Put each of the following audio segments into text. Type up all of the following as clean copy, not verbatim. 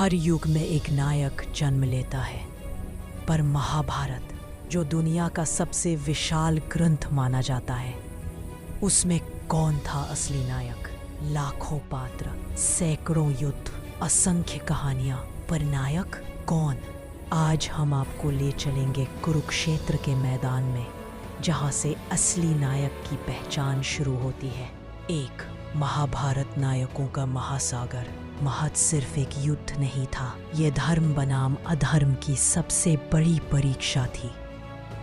हर युग में एक नायक जन्म लेता है, पर महाभारत, जो दुनिया का सबसे विशाल ग्रंथ माना जाता है, उसमें कौन था असली नायक? लाखों पात्र, सैकड़ों युद्ध, असंख्य कहानियां, पर नायक कौन? आज हम आपको ले चलेंगे कुरुक्षेत्र के मैदान में, जहां से असली नायक की पहचान शुरू होती है। एक महाभारत नायकों का महासागर। महज सिर्फ एक युद्ध नहीं था, ये धर्म बनाम अधर्म की सबसे बड़ी परीक्षा थी।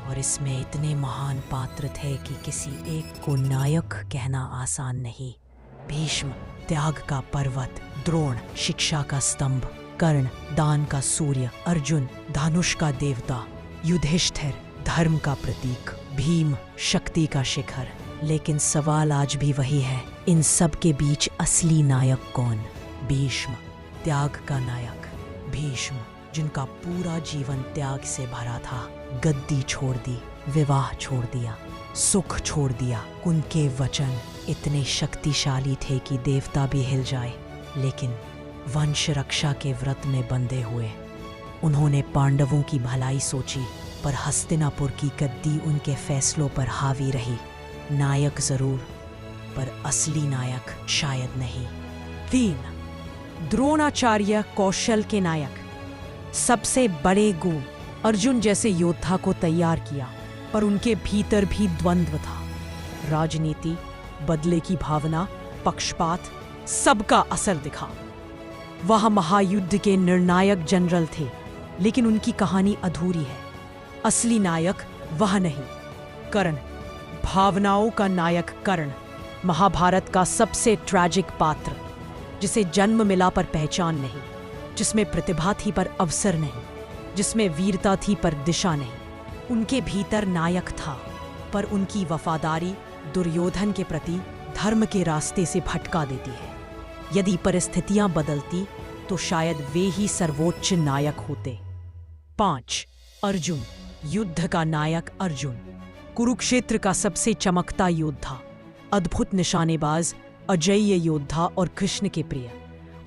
और इसमें इतने महान पात्र थे कि किसी एक को नायक कहना आसान नहीं। भीष्म, त्याग का पर्वत; द्रोण, शिक्षा का स्तंभ; कर्ण, दान का सूर्य; अर्जुन, धनुष का देवता; युधिष्ठिर, धर्म का प्रतीक; भीम, शक्ति का शिखर। लेकिन सवाल आज भी वही है, इन सब के बीच असली नायक कौन? भीष्म, त्याग का नायक। भीष्म, जिनका पूरा जीवन त्याग से भरा था। गद्दी छोड़ दी, विवाह छोड़ दिया, सुख छोड़ दिया। उनके वचन इतने शक्तिशाली थे कि देवता भी हिल जाए। लेकिन वंश रक्षा के व्रत में बंधे हुए उन्होंने पांडवों की भलाई सोची, पर हस्तिनापुर की गद्दी उनके फैसलों पर हावी रही। नायक जरूर, पर असली नायक शायद नहीं। 3. द्रोणाचार्य, कौशल के नायक। सबसे बड़े गुण, अर्जुन जैसे योद्धा को तैयार किया, पर उनके भीतर भी द्वंद्व था। राजनीति, बदले की भावना, पक्षपात, सबका असर दिखा। वह महायुद्ध के निर्णायक जनरल थे, लेकिन उनकी कहानी अधूरी है। असली नायक वह नहीं। कर्ण, भावनाओं का नायक कर्ण, महाभारत का सबसे ट्रैजिक पात्र, जिसे जन्म मिला पर पहचान नहीं, जिसमें प्रतिभा थी पर अवसर नहीं, जिसमें वीरता थी पर दिशा नहीं। उनके भीतर नायक था, पर उनकी वफादारी दुर्योधन के प्रति धर्म के रास्ते से भटका देती है। यदि परिस्थितियां बदलती तो शायद वे ही सर्वोच्च नायक होते। 5. अर्जुन, युद्ध का नायक अर्जुन, कुरुक्षेत्र का सबसे चमकता योद्धा, अद्भुत निशानेबाज, अजेय योद्धा और कृष्ण के प्रिय।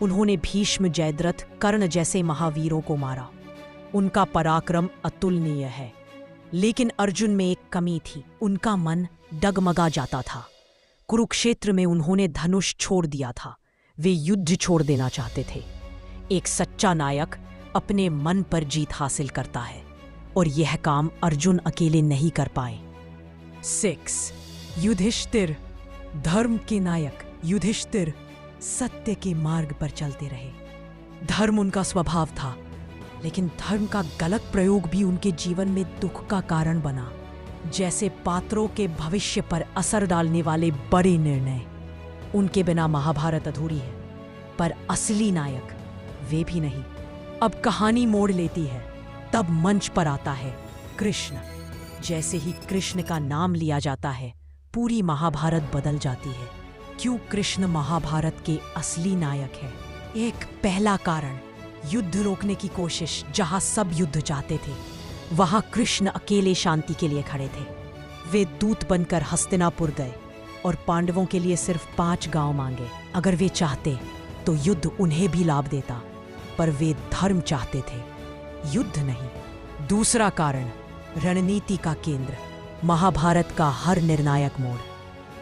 उन्होंने भीष्म, जयद्रथ, कर्ण जैसे महावीरों को मारा। उनका पराक्रम अतुलनीय है, लेकिन अर्जुन में एक कमी थी, उनका मन डगमगा जाता था। कुरुक्षेत्र में उन्होंने धनुष छोड़ दिया था, वे युद्ध छोड़ देना चाहते थे। एक सच्चा नायक अपने मन पर जीत हासिल करता है, और यह काम अर्जुन अकेले नहीं कर पाए। 6. युधिष्ठिर, धर्म के नायक। युधिष्ठिर सत्य के मार्ग पर चलते रहे। धर्म उनका स्वभाव था, लेकिन धर्म का गलत प्रयोग भी उनके जीवन में दुख का कारण बना, जैसे पात्रों के भविष्य पर असर डालने वाले बड़े निर्णय। उनके बिना महाभारत अधूरी है, पर असली नायक वे भी नहीं। अब कहानी मोड़ लेती है, तब मंच पर आता है कृष्ण। जैसे ही कृष्ण का नाम लिया जाता है, पूरी महाभारत बदल जाती है। क्यों कृष्ण महाभारत के असली नायक है? एक पहला कारण, युद्ध रोकने की कोशिश। जहां सब युद्ध चाहते थे, वहां कृष्ण अकेले शांति के लिए खड़े थे। वे दूत बनकर हस्तिनापुर गए और पांडवों के लिए सिर्फ 5 गांव मांगे। अगर वे चाहते तो युद्ध उन्हें भी लाभ देता, पर वे धर्म चाहते थे, युद्ध नहीं। दूसरा कारण, रणनीति का केंद्र। महाभारत का हर निर्णायक मोड़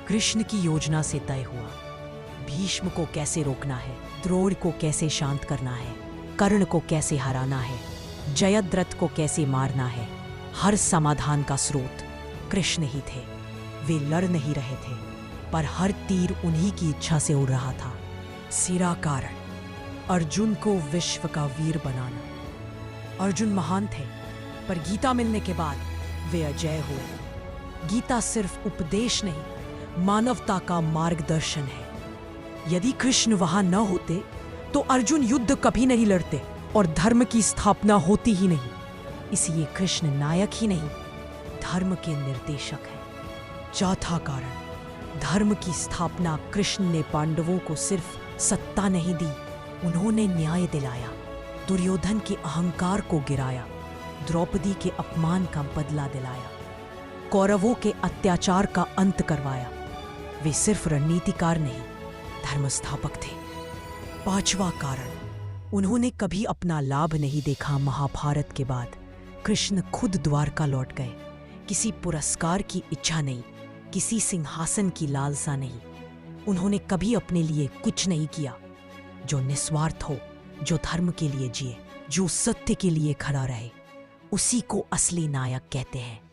कृष्ण की योजना से तय हुआ। भीष्म को कैसे रोकना है, द्रोण को कैसे शांत करना है, कर्ण को कैसे हराना है, जयद्रथ को कैसे मारना है। हर समाधान का स्रोत कृष्ण ही थे। वे लड़ नहीं रहे थे, पर हर तीर उन्हीं की इच्छा से उड़ रहा था। सिरा कारण, अर्जुन को विश्व का वीर बनाना। अर्जुन महान थे, पर गीता मिलने के बाद वे अजेय हुए। गीता सिर्फ उपदेश नहीं, मानवता का मार्गदर्शन है। यदि कृष्ण वहां न होते तो अर्जुन युद्ध कभी नहीं लड़ते और धर्म की स्थापना होती ही नहीं। इसलिए कृष्ण नायक ही नहीं, धर्म के निर्देशक हैं। चौथा कारण, धर्म की स्थापना। कृष्ण ने पांडवों को सिर्फ सत्ता नहीं दी, उन्होंने न्याय दिलाया, दुर्योधन के अहंकार को गिराया, द्रौपदी के अपमान का बदला दिलाया, कौरवों के अत्याचार का अंत करवाया। वे सिर्फ रणनीतिकार नहीं, धर्म स्थापक थे। 5वां कारण, उन्होंने कभी अपना लाभ नहीं देखा। महाभारत के बाद कृष्ण खुद द्वारका लौट गए। किसी पुरस्कार की इच्छा नहीं, किसी सिंहासन की लालसा नहीं। उन्होंने कभी अपने लिए कुछ नहीं किया। जो निस्वार्थ हो, जो धर्म के लिए जिए, जो सत्य के लिए खड़ा रहे, उसी को असली नायक कहते हैं।